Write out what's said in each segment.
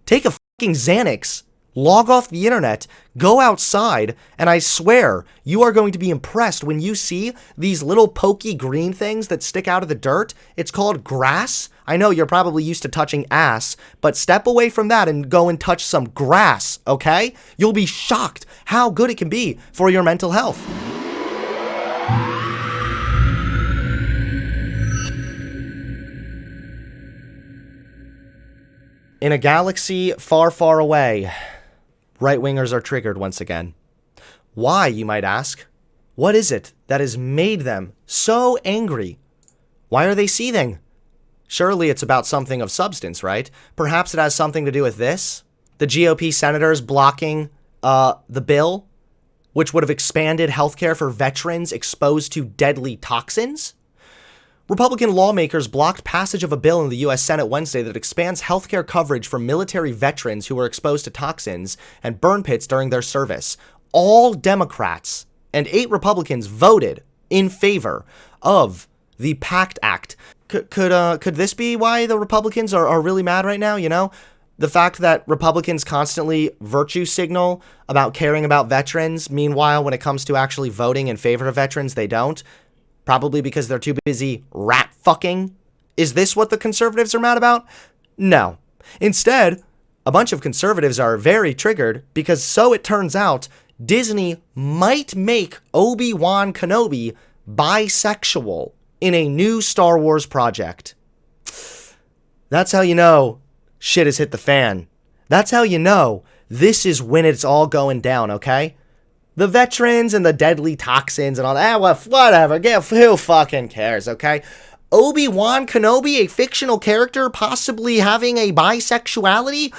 Take a fucking Xanax, log off the internet, go outside, and I swear you are going to be impressed when you see these little pokey green things that stick out of the dirt. It's called grass. I know you're probably used to touching ass, but step away from that and go and touch some grass, okay? You'll be shocked how good it can be for your mental health. In a galaxy far, far away, right-wingers are triggered once again. Why, you might ask? What is it that has made them so angry? Why are they seething? Surely it's about something of substance, right? Perhaps it has something to do with this? The GOP senators blocking the bill, which would have expanded healthcare for veterans exposed to deadly toxins? Republican lawmakers blocked passage of a bill in the U.S. Senate Wednesday that expands healthcare coverage for military veterans who were exposed to toxins and burn pits during their service. All Democrats and 8 Republicans voted in favor of the PACT Act. Could this be why the Republicans are really mad right now, you know? The fact that Republicans constantly virtue signal about caring about veterans, meanwhile, when it comes to actually voting in favor of veterans, they don't. Probably because they're too busy rat fucking. Is this what the conservatives are mad about? No. Instead, a bunch of conservatives are very triggered because, so it turns out, Disney might make Obi-Wan Kenobi bisexual in a new Star Wars project. That's how you know shit has hit the fan. That's how you know this is when it's all going down, okay? The veterans and the deadly toxins and all that, well, whatever, who fucking cares, okay? Obi-Wan Kenobi, a fictional character, possibly having a bisexuality?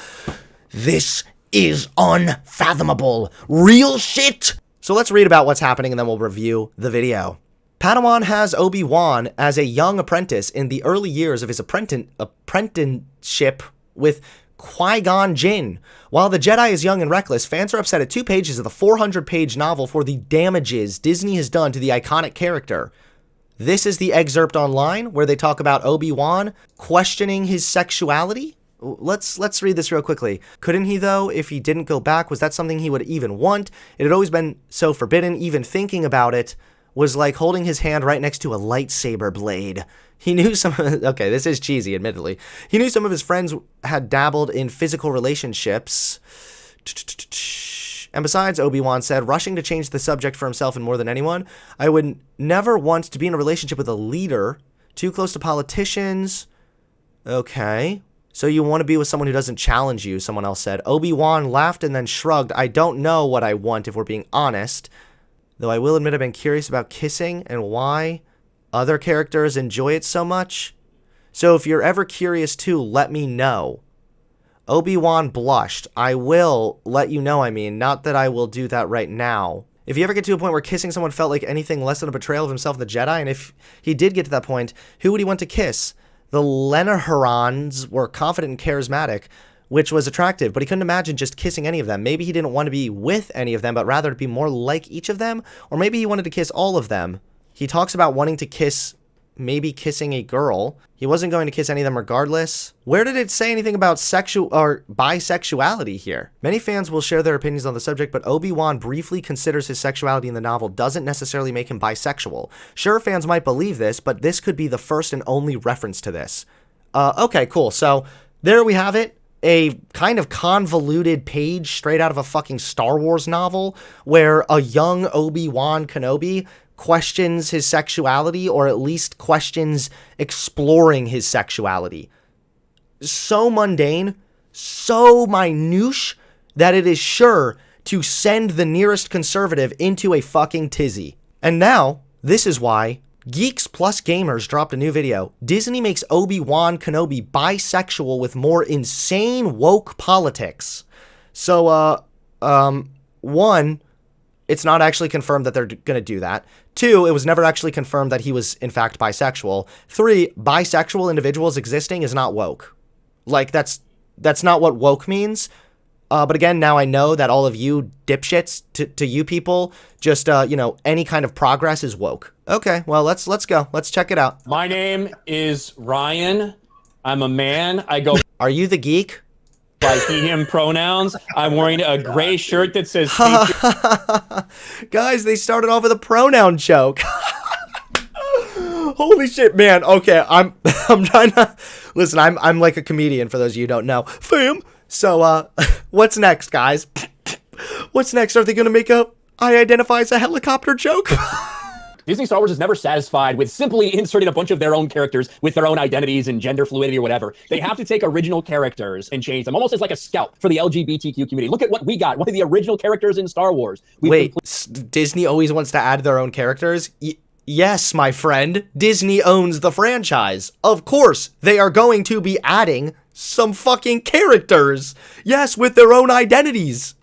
This is unfathomable. Real shit! So let's read about what's happening and then we'll review the video. Padawan has Obi-Wan as a young apprentice in the early years of his apprenticeship with Qui-Gon Jinn. While the Jedi is young and reckless, fans are upset at 2 pages of the 400-page novel for the damages Disney has done to the iconic character. This is the excerpt online where they talk about Obi-Wan questioning his sexuality. Let's read this real quickly. Couldn't he though, if he didn't go back? Was that something he would even want? It had always been so forbidden. Even thinking about it was like holding his hand right next to a lightsaber blade. He knew okay, this is cheesy, admittedly. He knew some of his friends had dabbled in physical relationships. And besides, Obi-Wan said, rushing to change the subject for himself and more than anyone, I would never want to be in a relationship with a leader, too close to politicians. Okay. So you want to be with someone who doesn't challenge you, someone else said. Obi-Wan laughed and then shrugged. I don't know what I want, if we're being honest. Though I will admit I've been curious about kissing and why other characters enjoy it so much. So if you're ever curious too, let me know. Obi-Wan blushed. I will let you know, not that I will do that right now. If you ever get to a point where kissing someone felt like anything less than a betrayal of himself and the Jedi, and if he did get to that point, who would he want to kiss? The Lenahorans were confident and charismatic, which was attractive, but he couldn't imagine just kissing any of them. Maybe he didn't want to be with any of them, but rather to be more like each of them, or maybe he wanted to kiss all of them. He talks about wanting to kiss, maybe kissing a girl. He wasn't going to kiss any of them regardless. Where did it say anything about sexual or bisexuality here? Many fans will share their opinions on the subject, but Obi-Wan briefly considers his sexuality in the novel doesn't necessarily make him bisexual. Sure, fans might believe this, but this could be the first and only reference to this. Okay, cool. So there we have it. A kind of convoluted page straight out of a fucking Star Wars novel where a young Obi-Wan Kenobi questions his sexuality, or at least questions exploring his sexuality. So mundane, so minutiae, that it is sure to send the nearest conservative into a fucking tizzy. And now, this is why Geeks+Gamers dropped a new video. Disney makes Obi-Wan Kenobi bisexual with more insane woke politics. So, one, it's not actually confirmed that they're going to do that. 2, it was never actually confirmed that he was, in fact, bisexual. 3, bisexual individuals existing is not woke. Like, that's not what woke means. But again, now I know that all of you dipshits, to you people, just, any kind of progress is woke. Okay, well, let's go. Let's check it out. My name is Ryan. I'm a man. I go... Are you the geek? by he, him pronouns. I'm wearing a gray shirt that says Guys, they started off with a pronoun joke. Holy shit, man. Okay, I'm trying to listen. I'm like a comedian for those of you who don't know. Fam. So what's next, guys? What's next? Are they gonna make a I identify as a helicopter joke? Disney Star Wars is never satisfied with simply inserting a bunch of their own characters with their own identities and gender fluidity or whatever. They have to take original characters and change them, almost as like a scout for the LGBTQ community. Look at what we got. One of the original characters in Star Wars. Wait, Disney always wants to add their own characters? Yes, my friend. Disney owns the franchise. Of course, they are going to be adding some fucking characters. Yes, with their own identities.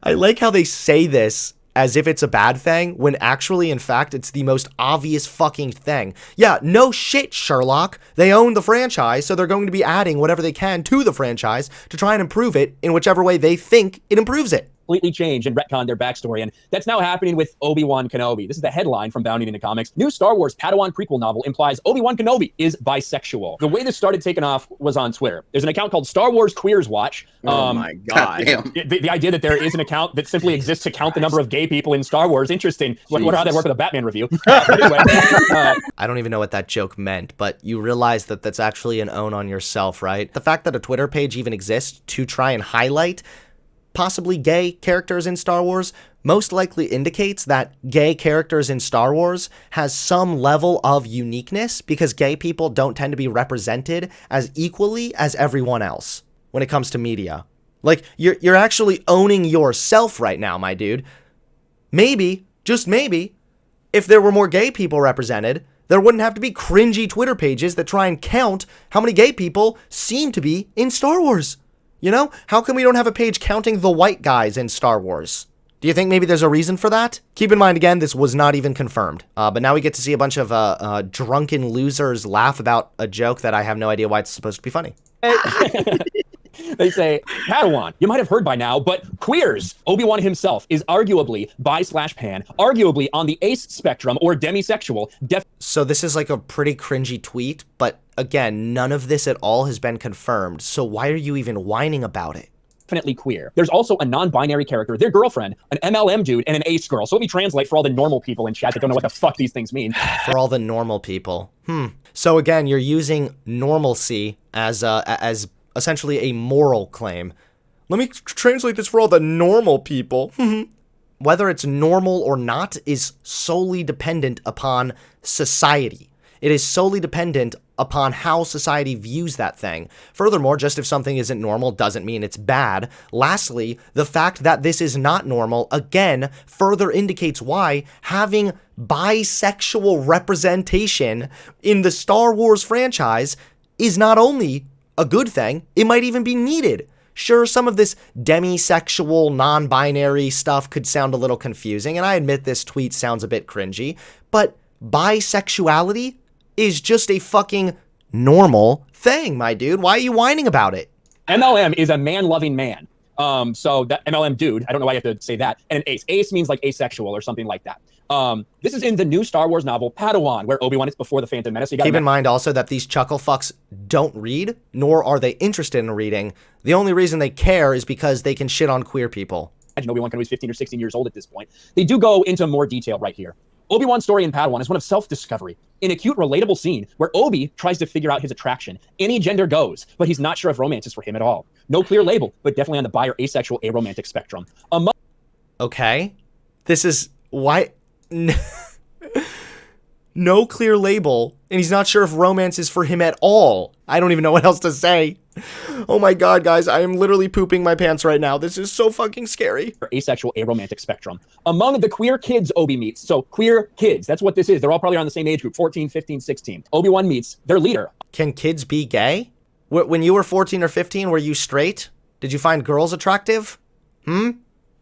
I like how they say this as if it's a bad thing, when actually, in fact, it's the most obvious fucking thing. Yeah, no shit, Sherlock. They own the franchise, so they're going to be adding whatever they can to the franchise to try and improve it in whichever way they think it improves it. Completely change and retcon their backstory, and that's now happening with Obi-Wan Kenobi. This is the headline from Bounding into Comics. New Star Wars Padawan prequel novel implies Obi-Wan Kenobi is bisexual. The way this started taking off was on Twitter. There's an account called Star Wars Queers Watch. Oh my God. The idea that there is an account that simply exists to count the number of gay people in Star Wars. Interesting. Wonder how they work with a Batman review. Anyway, I don't even know what that joke meant, but you realize that that's actually an own on yourself, right? The fact that a Twitter page even exists to try and highlight possibly gay characters in Star Wars most likely indicates that gay characters in Star Wars has some level of uniqueness, because gay people don't tend to be represented as equally as everyone else when it comes to media. Like, you're actually owning yourself right now, my dude. Maybe, just maybe, if there were more gay people represented, there wouldn't have to be cringy Twitter pages that try and count how many gay people seem to be in Star Wars. You know, how come we don't have a page counting the white guys in Star Wars? Do you think maybe there's a reason for that? Keep in mind, again, this was not even confirmed. But now we get to see a bunch of drunken losers laugh about a joke that I have no idea why it's supposed to be funny. They say, Padawan, you might have heard by now, but queers. Obi-Wan himself is arguably bi/pan, arguably on the ace spectrum or demisexual. So this is like a pretty cringy tweet, but again, none of this at all has been confirmed. So why are you even whining about it? Definitely queer. There's also a non-binary character, their girlfriend, an MLM dude, and an ace girl. So let me translate for all the normal people in chat that don't know what the fuck these things mean. For all the normal people. So again, you're using normalcy as essentially a moral claim. Let me translate this for all the normal people. Whether it's normal or not is solely dependent upon society. It is solely dependent upon how society views that thing. Furthermore, just if something isn't normal doesn't mean it's bad. Lastly, the fact that this is not normal, again, further indicates why having bisexual representation in the Star Wars franchise is not only a good thing, it might even be needed. Sure, some of this demisexual, non-binary stuff could sound a little confusing, and I admit this tweet sounds a bit cringy, but bisexuality is just a fucking normal thing, my dude. Why are you whining about it? MLM is a man-loving man. So that MLM dude, I don't know why you have to say that, and an ace. Ace means like asexual or something like that. This is in the new Star Wars novel, Padawan, where Obi-Wan is before the Phantom Menace. Keep in mind also that these chuckle fucks don't read, nor are they interested in reading. The only reason they care is because they can shit on queer people. Imagine Obi-Wan Kenobi is 15 or 16 years old at this point. They do go into more detail right here. Obi-Wan's story in Padawan is one of self-discovery. In a cute, relatable scene where Obi tries to figure out his attraction. Any gender goes, but he's not sure if romance is for him at all. No clear label, but definitely on the bi or asexual aromantic spectrum. Okay. This is... why... No clear label, and he's not sure if romance is for him at all. I don't even know what else to say. Oh my god, guys, I am literally pooping my pants right now. This is so fucking scary. Asexual aromantic spectrum. Among the queer kids Obi meets, so queer kids, that's what this is. They're all probably on the same age group, 14, 15, 16. Obi-Wan meets their leader. Can kids be gay? When you were 14 or 15, were you straight? Did you find girls attractive?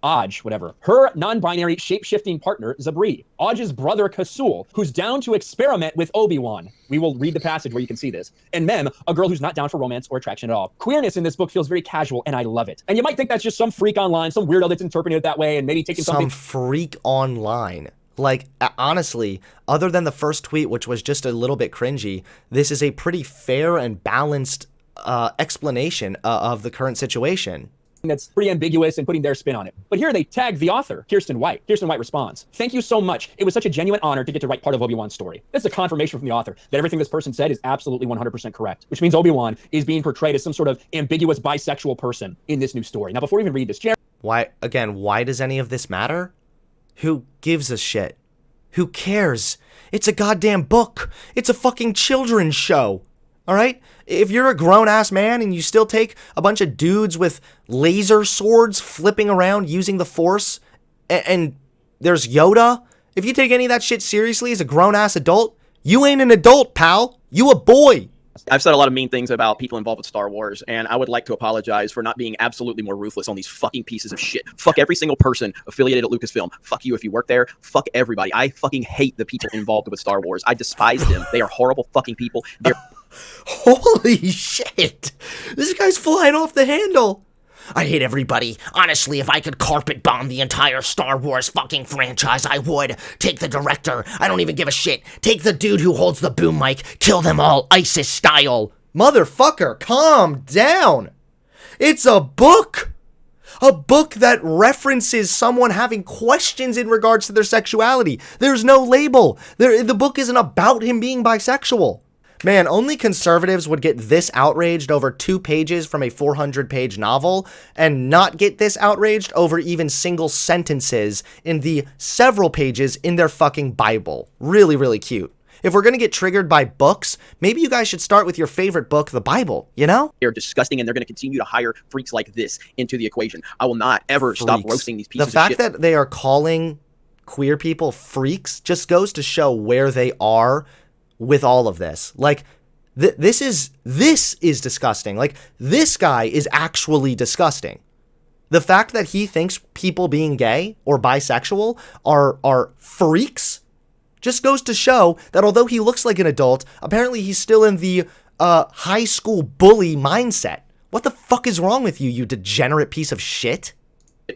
Aj, whatever. Her non-binary shape-shifting partner, Zabri. Aj's brother, Kasul, who's down to experiment with Obi-Wan. We will read the passage where you can see this. And Mem, a girl who's not down for romance or attraction at all. Queerness in this book feels very casual, and I love it. And you might think that's just some freak online, some weirdo that's interpreting it that way, and maybe taking something... Some freak online. Like, honestly, other than the first tweet, which was just a little bit cringy, this is a pretty fair and balanced explanation of the current situation. That's pretty ambiguous and putting their spin on it. But here they tag the author, Kirsten White. Kirsten White responds, "Thank you so much. It was such a genuine honor to get to write part of Obi-Wan's story. This is a confirmation from the author that everything this person said is absolutely 100% correct, which means Obi-Wan is being portrayed as some sort of ambiguous bisexual person in this new story." Now, before we even read this, Why does any of this matter? Who gives a shit? Who cares? It's a goddamn book. It's a fucking children's show. All right? If you're a grown-ass man and you still take a bunch of dudes with laser swords flipping around using the Force, and there's Yoda, if you take any of that shit seriously as a grown-ass adult, you ain't an adult, pal. You a boy. I've said a lot of mean things about people involved with Star Wars, and I would like to apologize for not being absolutely more ruthless on these fucking pieces of shit. Fuck every single person affiliated at Lucasfilm. Fuck you if you work there. Fuck everybody. I fucking hate the people involved with Star Wars. I despise them. They are horrible fucking people. They're Holy shit. This guy's flying off the handle. I hate everybody. Honestly, if I could carpet bomb the entire Star Wars fucking franchise, I would. Take the director. I don't even give a shit. Take the dude who holds the boom mic. Kill them all, ISIS style. Motherfucker, calm down. It's a book. A book that references someone having questions in regards to their sexuality. There's no label. The book isn't about him being bisexual. Man, only conservatives would get this outraged over 2 pages from a 400-page novel and not get this outraged over even single sentences in the several pages in their fucking Bible. Really, really cute. If we're going to get triggered by books, maybe you guys should start with your favorite book, the Bible, you know? They're disgusting, and they're going to continue to hire freaks like this into the equation. I will not ever stop roasting these pieces of shit. The fact that they are calling queer people freaks just goes to show where they are with all of this. Like, this is disgusting. Like, this guy is actually disgusting. The fact that he thinks people being gay or bisexual are freaks just goes to show that although he looks like an adult, apparently he's still in the high school bully mindset. What the fuck is wrong with you, you degenerate piece of shit?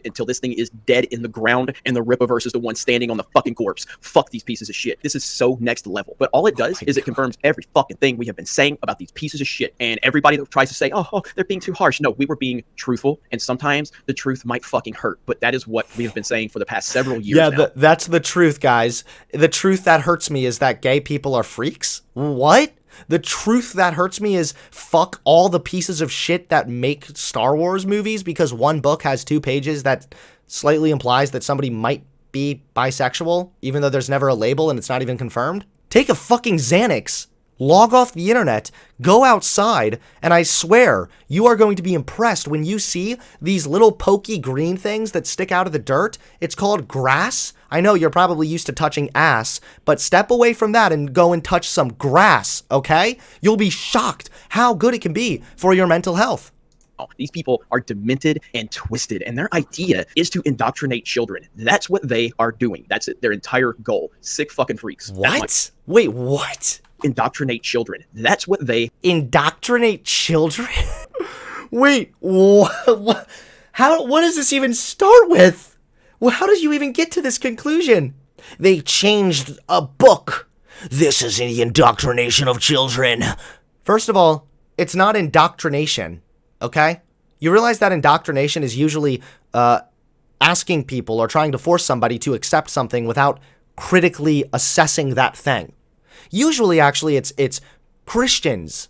Until this thing is dead in the ground and the Rippaverse is the one standing on the fucking corpse. Fuck these pieces of shit. This is so next level. But all it does is it confirms every fucking thing we have been saying about these pieces of shit. And everybody that tries to say, oh, they're being too harsh. No, we were being truthful. And sometimes the truth might fucking hurt. But that is what we have been saying for the past several years now. That's the truth, guys. The truth that hurts me is that gay people are freaks. What? The truth that hurts me is fuck all the pieces of shit that make Star Wars movies because one book has 2 pages that slightly implies that somebody might be bisexual, even though there's never a label and it's not even confirmed. Take a fucking Xanax. Log off the internet, go outside, and I swear you are going to be impressed when you see these little pokey green things that stick out of the dirt. It's called grass. I know you're probably used to touching ass, but step away from that and go and touch some grass, okay? You'll be shocked how good it can be for your mental health. These people are demented and twisted, and their idea is to indoctrinate children. That's what they are doing. That's it, their entire goal. Sick fucking freaks. What? Wait, what? Indoctrinate children. That's what they... Indoctrinate children? Wait, what? What does this even start with? Well, how did you even get to this conclusion? They changed a book. This is the indoctrination of children. First of all, it's not indoctrination, okay? You realize that indoctrination is usually asking people or trying to force somebody to accept something without critically assessing that thing. Usually, actually, it's Christians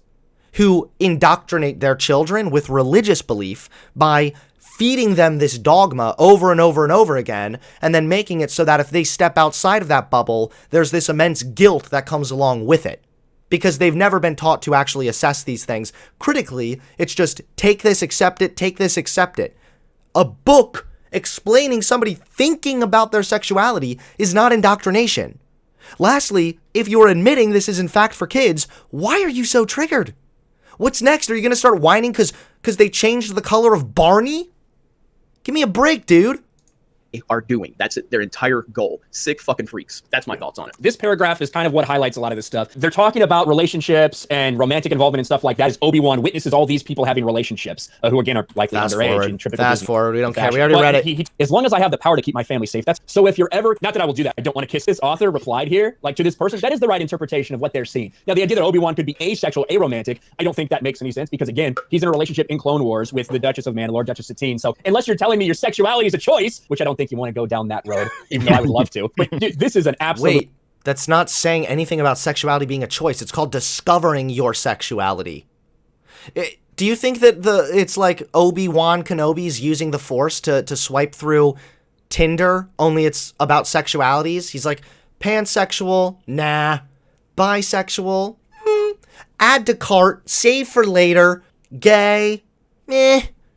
who indoctrinate their children with religious belief by feeding them this dogma over and over and over again, and then making it so that if they step outside of that bubble, there's this immense guilt that comes along with it. Because they've never been taught to actually assess these things critically. It's just take this, accept it, take this, accept it. A book explaining somebody thinking about their sexuality is not indoctrination. Lastly, if you're admitting this is in fact for kids, why are you so triggered? What's next? Are you going to start whining because they changed the color of Barney? Give me a break, dude. are doing. That's it, their entire goal. Sick fucking freaks. That's my thoughts on it. This paragraph is kind of what highlights a lot of this stuff. They're talking about relationships and romantic involvement and stuff like that. As Obi-Wan witnesses all these people having relationships, who again are likely underage and typical Fast Disney forward. We don't care. fashion. We already But read it. as long as I have the power to keep my family safe, that's so. If you're ever, not that I will do that, I don't want to kiss. This author replied here, like to this person, that is the right interpretation of what they're seeing. Now, the idea that Obi-Wan could be asexual, aromantic, I don't think that makes any sense because again, he's in a relationship in Clone Wars with the Duchess of Mandalore, Duchess Satine. So unless you're telling me your sexuality is a choice, which I don't think you want to go down that road, even though I would love to. But dude, this is an absolute. Wait, that's not saying anything about sexuality being a choice. It's called discovering your sexuality. Do you think that it's like Obi-Wan Kenobi's using the Force to swipe through Tinder, only it's about sexualities? He's like, pansexual, nah. Bisexual, add to cart, save for later. Gay,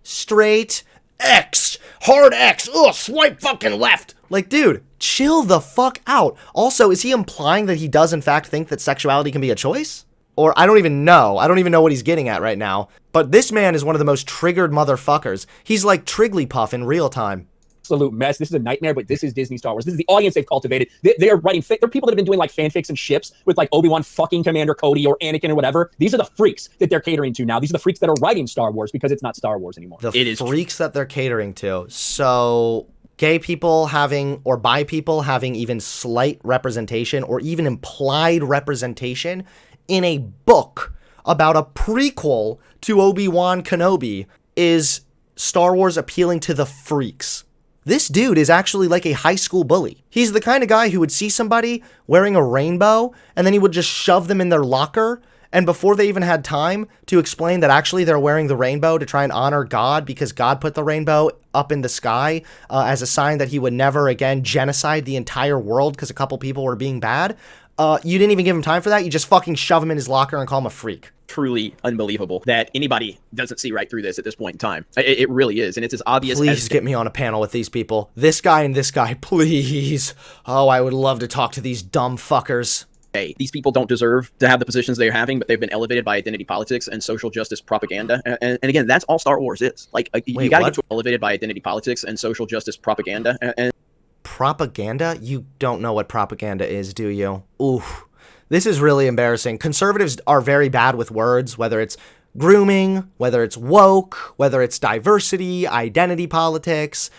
straight, X, hard X, ugh, swipe fucking left. Like, dude, chill the fuck out. Also, is he implying that he does in fact think that sexuality can be a choice? Or I don't even know. I don't even know what he's getting at right now. But this man is one of the most triggered motherfuckers. He's like Trigglypuff in real time. Absolute mess. This is a nightmare, but this is Disney Star Wars. This is the audience they've cultivated. They're writing. There are people that have been doing like fanfics and ships with like Obi-Wan fucking Commander Cody or Anakin or whatever. These are the freaks that they're catering to now. These are the freaks that are writing Star Wars because it's not Star Wars anymore. The freaks that they're catering to. So gay people having, or bi people having even slight representation or even implied representation in a book about a prequel to Obi-Wan Kenobi is Star Wars appealing to the freaks. This dude is actually like a high school bully. He's the kind of guy who would see somebody wearing a rainbow and then he would just shove them in their locker. And before they even had time to explain that actually they're wearing the rainbow to try and honor God because God put the rainbow up in the sky as a sign that he would never again genocide the entire world because a couple people were being bad. You didn't even give him time for that. You just fucking shove him in his locker and call him a freak. Truly unbelievable that anybody doesn't see right through this at this point in time. It really is. And it's as obvious as... Please get me on a panel with these people. This guy and this guy, please. Oh, I would love to talk to these dumb fuckers. Hey, these people don't deserve to have the positions they're having, but they've been elevated by identity politics and social justice propaganda. And again, that's all Star Wars is. Like, you gotta get elevated by identity politics and social justice propaganda. And propaganda? You don't know what propaganda is, do you? Oof. This is really embarrassing. Conservatives are very bad with words, whether it's grooming, whether it's woke, whether it's diversity, identity politics.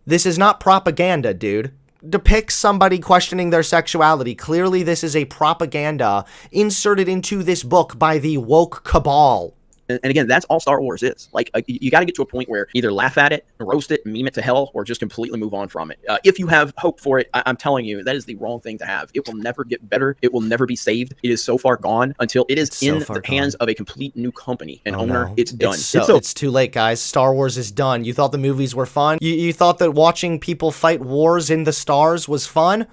This is not propaganda, dude. Depicts somebody questioning their sexuality. Clearly, this is a propaganda inserted into this book by the woke cabal. And again, that's all Star Wars is. Like, you got to get to a point where either laugh at it, roast it, meme it to hell, or just completely move on from it. If you have hope for it, I'm telling you, that is the wrong thing to have. It will never get better. It will never be saved. It is so far gone until it is in the hands of a complete new company and owner. No. It's done. It's too late, guys. Star Wars is done. You thought the movies were fun? You thought that watching people fight wars in the stars was fun?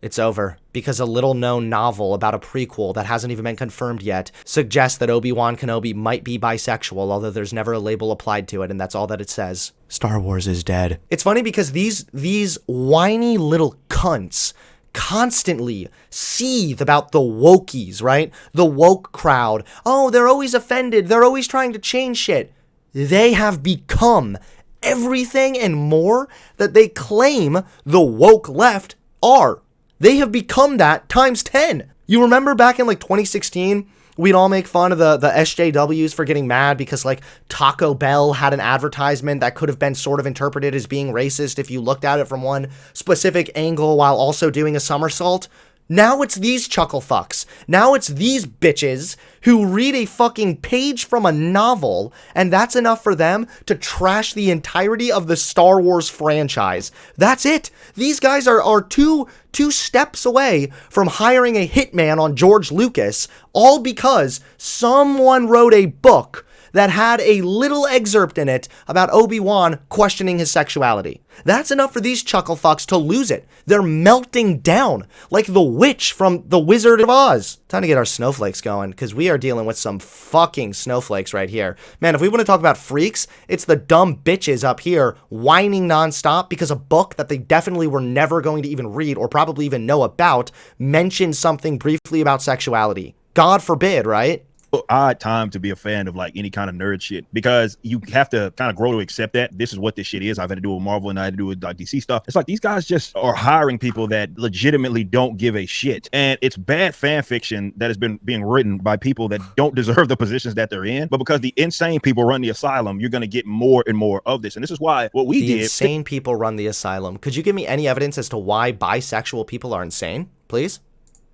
It's over, because a little-known novel about a prequel that hasn't even been confirmed yet suggests that Obi-Wan Kenobi might be bisexual, although there's never a label applied to it, and that's all that it says. Star Wars is dead. It's funny because these whiny little cunts constantly seethe about the wokies, right? The woke crowd. Oh, they're always offended. They're always trying to change shit. They have become everything and more that they claim the woke left are. They have become that times 10. You remember back in like 2016, we'd all make fun of the SJWs for getting mad because like Taco Bell had an advertisement that could have been sort of interpreted as being racist if you looked at it from one specific angle while also doing a somersault. Now it's these chuckle fucks. Now it's these bitches who read a fucking page from a novel, and that's enough for them to trash the entirety of the Star Wars franchise. That's it. These guys are two steps away from hiring a hitman on George Lucas, all because someone wrote a book that had a little excerpt in it about Obi-Wan questioning his sexuality. That's enough for these chuckle fucks to lose it. They're melting down like the witch from The Wizard of Oz. Time to get our snowflakes going, because we are dealing with some fucking snowflakes right here. Man, if we want to talk about freaks, it's the dumb bitches up here whining nonstop because a book that they definitely were never going to even read or probably even know about mentioned something briefly about sexuality. God forbid, right? odd time to be a fan of like any kind of nerd shit, because you have to kind of grow to accept that this is what this shit is. I've had to do with Marvel and I had to do with like DC stuff. It's like these guys just are hiring people that legitimately don't give a shit, and it's bad fan fiction that has been being written by people that don't deserve the positions that they're in. But because the insane people run the asylum, you're going to get more and more of this, and this is why what we The did. insane people run the asylum. Could you give me any evidence as to why bisexual people are insane, please?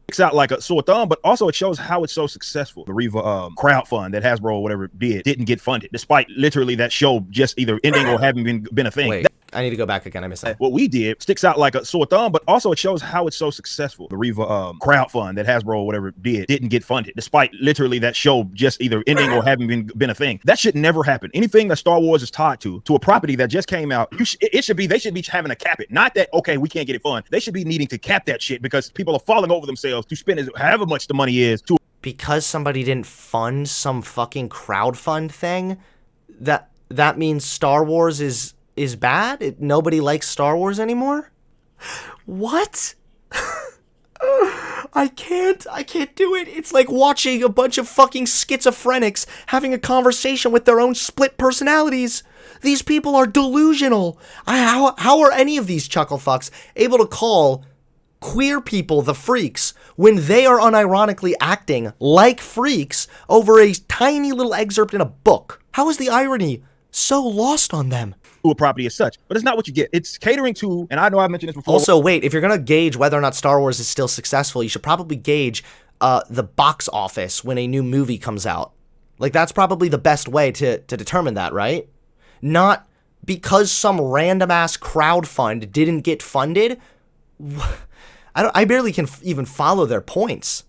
Sticks out like a sore thumb, but also it shows how it's so successful. The Reva crowdfund that Hasbro or whatever didn't get funded, despite literally that show just either ending or having been a thing. Wait, I need to go back again. I missed that. What we did sticks out like a sore thumb, but also it shows how it's so successful. The Reva crowdfund that Hasbro or whatever didn't get funded, despite literally that show just either ending or having been a thing. That should never happen. Anything that Star Wars is tied to a property that just came out, they should be having to cap it. Not that, okay, we can't get it funded. They should be needing to cap that shit because people are falling over themselves to spend however much the money is to. Because somebody didn't fund some fucking crowdfund thing, that means Star Wars is bad? Nobody likes Star Wars anymore? What? I can't do it. It's like watching a bunch of fucking schizophrenics having a conversation with their own split personalities. These people are delusional. How are any of these chuckle fucks able to call queer people the freaks when they are unironically acting like freaks over a tiny little excerpt in a book? How is the irony so lost on them? A property as such, but it's not what you get. It's catering to, and I know I've mentioned this before. Also, wait, if you're gonna gauge whether or not Star Wars is still successful, you should probably gauge the box office when a new movie comes out. Like, that's probably the best way to determine that, right? Not because some random ass crowdfund didn't get funded. I barely can even follow their points.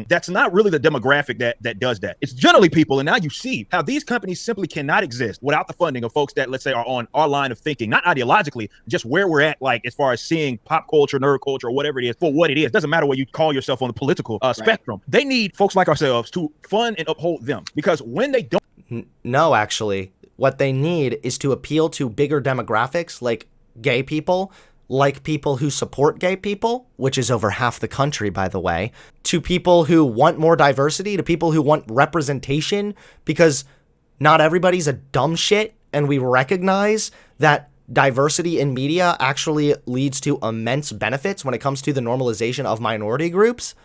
That's not really the demographic that does that. It's generally people, and now you see how these companies simply cannot exist without the funding of folks that, let's say, are on our line of thinking, not ideologically, just where we're at, like as far as seeing pop culture, nerd culture, or whatever it is for what it is. Doesn't matter what you call yourself on the political spectrum. They need folks like ourselves to fund and uphold them, because when they don't. No, actually, what they need is to appeal to bigger demographics like gay people, like people who support gay people, which is over half the country, by the way, to people who want more diversity, to people who want representation, because not everybody's a dumb shit, and we recognize that diversity in media actually leads to immense benefits when it comes to the normalization of minority groups.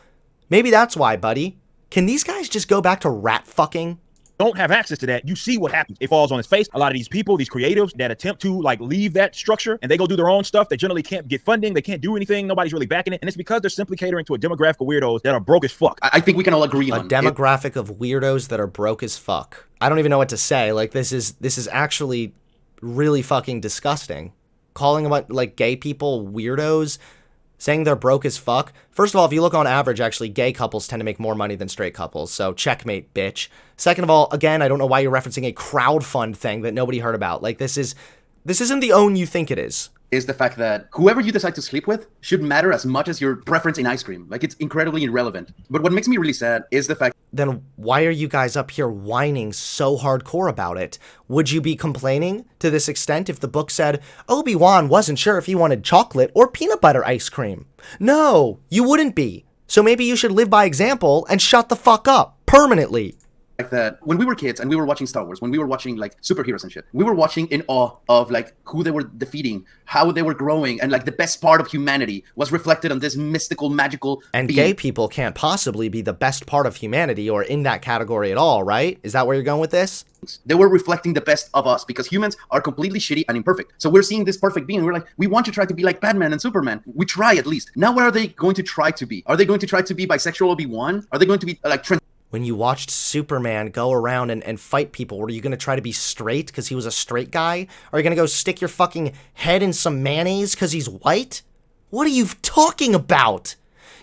Maybe that's why, buddy. Can these guys just go back to rat fucking? Don't have access to that, you see what happens. It falls on its face. A lot of these people, these creatives that attempt to like leave that structure and they go do their own stuff, they generally can't get funding, they can't do anything, nobody's really backing it, and it's because they're simply catering to a demographic of weirdos that are broke as fuck. I think we can all agree on a demographic of weirdos that are broke as fuck. I don't even know what to say. Like, this is actually really fucking disgusting. Calling them like gay people weirdos, saying they're broke as fuck. First of all, if you look on average, actually, gay couples tend to make more money than straight couples. So checkmate, bitch. Second of all, again, I don't know why you're referencing a crowdfund thing that nobody heard about. Like, this isn't the own you think it is. Is the fact that whoever you decide to sleep with should matter as much as your preference in ice cream. Like, it's incredibly irrelevant. But what makes me really sad is the fact. Then why are you guys up here whining so hardcore about it? Would you be complaining to this extent if the book said, Obi-Wan wasn't sure if he wanted chocolate or peanut butter ice cream? No, you wouldn't be. So maybe you should live by example and shut the fuck up permanently. Like that when we were kids and we were watching Star Wars, when we were watching like superheroes and shit, we were watching in awe of like who they were defeating, how they were growing, and like the best part of humanity was reflected on this mystical, magical and being. Gay people can't possibly be the best part of humanity or in that category at all, right? Is that where you're going with this? They were reflecting the best of us because humans are completely shitty and imperfect. So we're seeing this perfect being. We're like, we want to try to be like Batman and Superman. We try at least. Now, what are they going to try to be? Are they going to try to be bisexual Obi-Wan? Are they going to be like when you watched Superman go around and fight people, were you going to try to be straight because he was a straight guy? Are you going to go stick your fucking head in some mayonnaise because he's white? What are you talking about?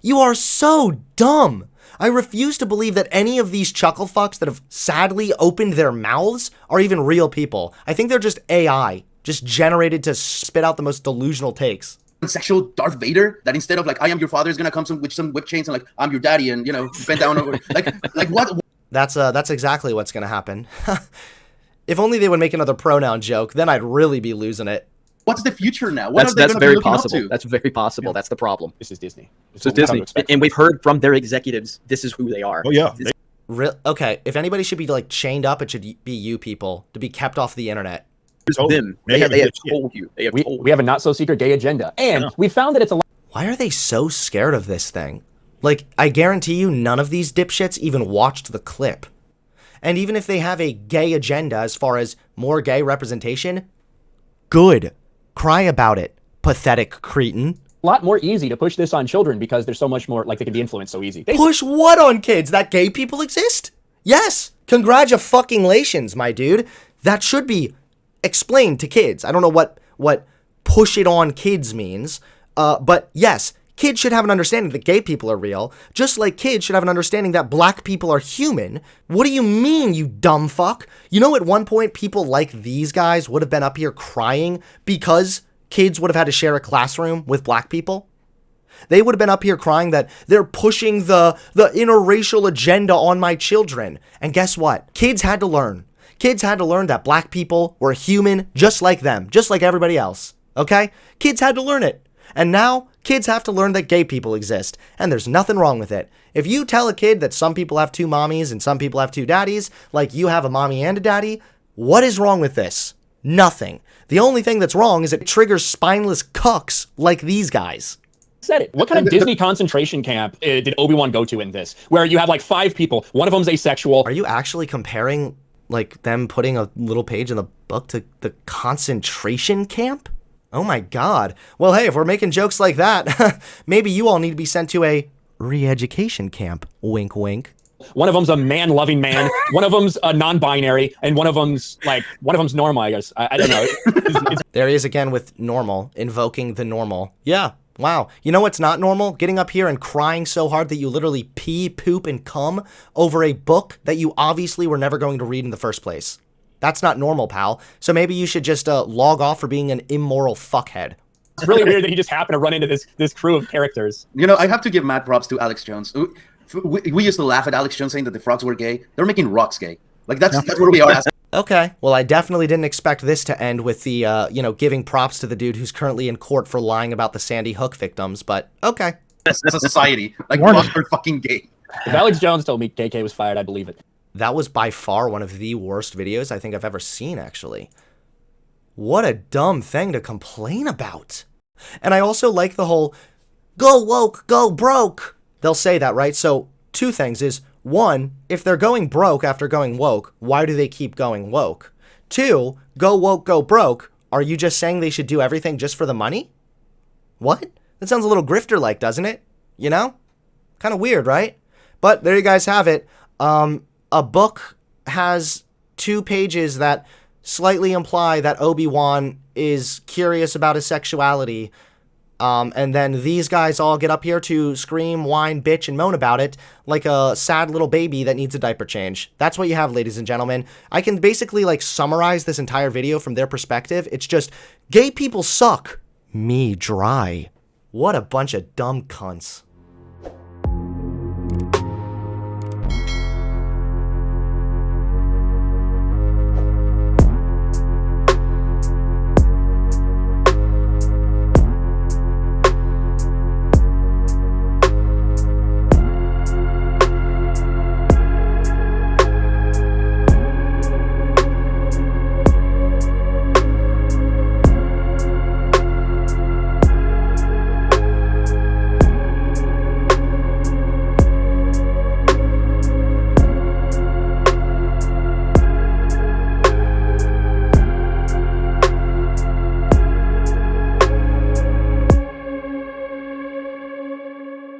You are so dumb. I refuse to believe that any of these chuckle fucks that have sadly opened their mouths are even real people. I think they're just AI, just generated to spit out the most delusional takes. Sexual Darth Vader that instead of like I am your father is gonna come with some whip chains and like I'm your daddy and bend down over like what? That's exactly what's gonna happen. If only they would make another pronoun joke, then I'd really be losing it. What's the future now? What That's very possible. That's very possible. Yeah. That's the problem. This is Disney. This is Disney, and we've heard from their executives. This is who they are. Oh yeah. Okay, if anybody should be like chained up, it should be you people to be kept off the internet. It's told them. you. They haven't They have said shit. told you. They have We, told we have a not so secret gay agenda, and we found that it's a lot Why are they so scared of this thing? Like, I guarantee you none of these dipshits even watched the clip. And even if they have a gay agenda as far as more gay representation, good. Cry about it, pathetic cretin. more easy to push this on children because there's so much more, like, they can be influenced so easy. Push what on kids? That gay people exist? Yes. Congratulations, my dude. That should be explained to kids. I don't know what push it on kids means, but yes, kids should have an understanding that gay people are real, just like kids should have an understanding that black people are human. What do you mean, you dumb fuck? You know, at one point, people like these guys would have been up here crying because kids would have had to share a classroom with black people? They would have been up here crying that they're pushing the interracial agenda on my children. And guess what? Kids had to learn. Kids had to learn that black people were human just like them, just like everybody else. Okay? Kids had to learn it. And now, kids have to learn that gay people exist. And there's nothing wrong with it. If you tell a kid that some people have two mommies and some people have two daddies, like you have a mommy and a daddy, what is wrong with this? Nothing. The only thing that's wrong is it triggers spineless cucks like these guys. Said it. What kind of Disney concentration camp did Obi-Wan go to in this? Where you have like 5 people, one of them's asexual. Are you actually comparing, like, them putting a little page in the book to the concentration camp? Oh my god. Well, hey, if we're making jokes like that, maybe you all need to be sent to a re-education camp. Wink, wink. One of them's a man-loving man, one of them's a non-binary, and one of them's normal, I guess. I don't know. There he is again with normal, invoking the normal. Yeah, wow. You know what's not normal? Getting up here and crying so hard that you literally pee, poop, and cum over a book that you obviously were never going to read in the first place. That's not normal, pal. So maybe you should just log off for being an immoral fuckhead. It's really weird that he just happened to run into this crew of characters. You know, I have to give mad props to Alex Jones. We used to laugh at Alex Jones saying that the frogs were gay. They're making rocks gay. Like, that's where we are. Okay, well, I definitely didn't expect this to end with the, giving props to the dude who's currently in court for lying about the Sandy Hook victims, but okay. That's a society. Like, frogs are fucking gay. If Alex Jones told me KK was fired, I'd believe it. That was by far one of the worst videos I think I've ever seen, actually. What a dumb thing to complain about. And I also like the whole, go woke, go broke. They'll say that, right? So, 2 things is, 1, if they're going broke after going woke, why do they keep going woke? 2, go woke, go broke. Are you just saying they should do everything just for the money? What? That sounds a little grifter-like, doesn't it? You know? Kind of weird, right? But there you guys have it. A book has 2 pages that slightly imply that Obi-Wan is curious about his sexuality. And then these guys all get up here to scream, whine, bitch, and moan about it like a sad little baby that needs a diaper change. That's what you have, ladies and gentlemen. I can basically, like, summarize this entire video from their perspective. It's just, gay people suck. Me dry. What a bunch of dumb cunts.